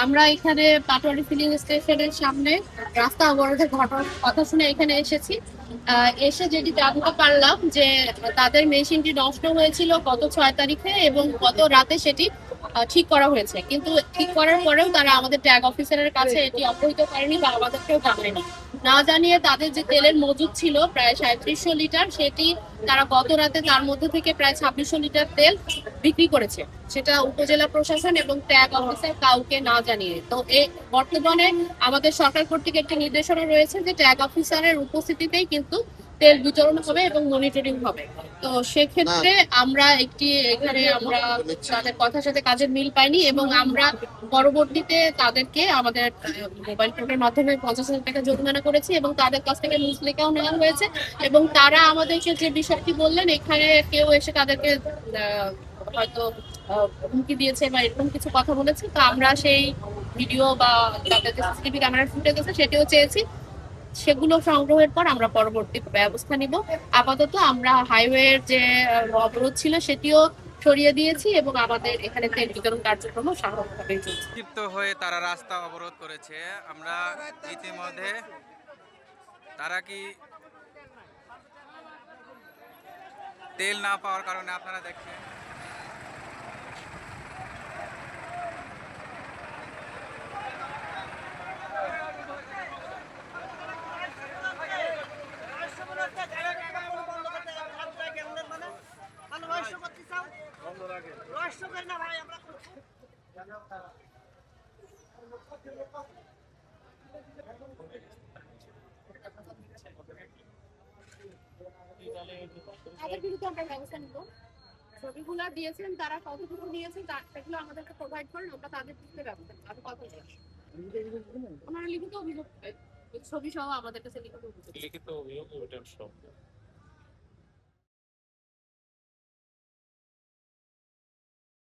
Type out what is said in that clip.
আমরা এখানে পাটোয়ারি ফিলিং স্টেশনের সামনে রাস্তা অবরোধের ঘটনার কথা শুনে এখানে এসেছি। এসে যেটি জানতে পারলাম যে তাদের মেশিনটি নষ্ট হয়েছিল গত 6 তারিখে এবং গত রাতে সেটি ঠিক করা হয়েছে, কিন্তু ঠিক করার পরেও তারা আমাদের ট্যাগ অফিসারের কাছে এটি অবহিত করেনি বা আমাদেরকেও জানায়নি। না জানিয়ে তাদের যে তেলের মজুদ ছিল প্রায় 3700 লিটার, সেটি তারা গত রাতে তার মধ্যে থেকে প্রায় 2600 লিটার তেল বিক্রি করেছে, সেটা উপজেলা প্রশাসন এবং ট্যাগ অফিসার কাউকে না জানিয়ে। তো বর্তমানে আমাদের সরকার কর্তৃক একটি নির্দেশনা রয়েছে যে ট্যাগ অফিসারের উপস্থিতিতেই কিন্তু তেল বিতরণ হবে এবং মনিটরিং হবে। তো সেক্ষেত্রে আমরা আমরা তাদের কথার সাথে কাজের মিল পাইনি এবং আমরা পরবর্তীতে তাদেরকে আমাদের মোবাইল ফোনের মাধ্যমে 50,000 টাকা জরিমানা করেছি এবং তাদের কাছ থেকে মুচলেকাও নেওয়া হয়েছে। এবং তারা আমাদেরকে যে বিষয়টি বললেন, এখানে কেউ এসে তাদেরকে হয়তো হুমকি দিয়েছে বা এরকম কিছু কথা বলেছে, তো আমরা সেই ভিডিও বা তাদের যে সিসিটিভি ক্যামেরার ফুটেজ আছে সেটিও চেয়েছি। সেগুলো সংগ্রহের পর আমরা পরবর্তী ব্যবস্থা নিব। আপাতত আমরা হাইওয়ের যে অবরোধ ছিল সেটিও সরিয়ে দিয়েছি এবং আমাদের এখানে তেল বিতরণ কার্যক্রম স্বাভাবিকভাবেই চলছে। ক্ষিপ্ত হয়ে তারা রাস্তা অবরোধ করেছে। আমরা ইতিমধ্যে তারা কি তেল না পাওয়ার কারণে আপনারা দেখছেন তাদের বিরুদ্ধে আমরা ব্যবস্থা নিব। ছবিগুলো দিয়েছেন তারা, কতটুকু নিয়েছেন সেগুলো আমাদেরকে প্রোভাইড করেন, আমরা তাদের বিরুদ্ধে ব্যবস্থা নিব। আমি কথা বলছি, ওনারা লিখিত অভিযোগ ছবি সহ আমাদের কাছে লিখিত অভিযোগ।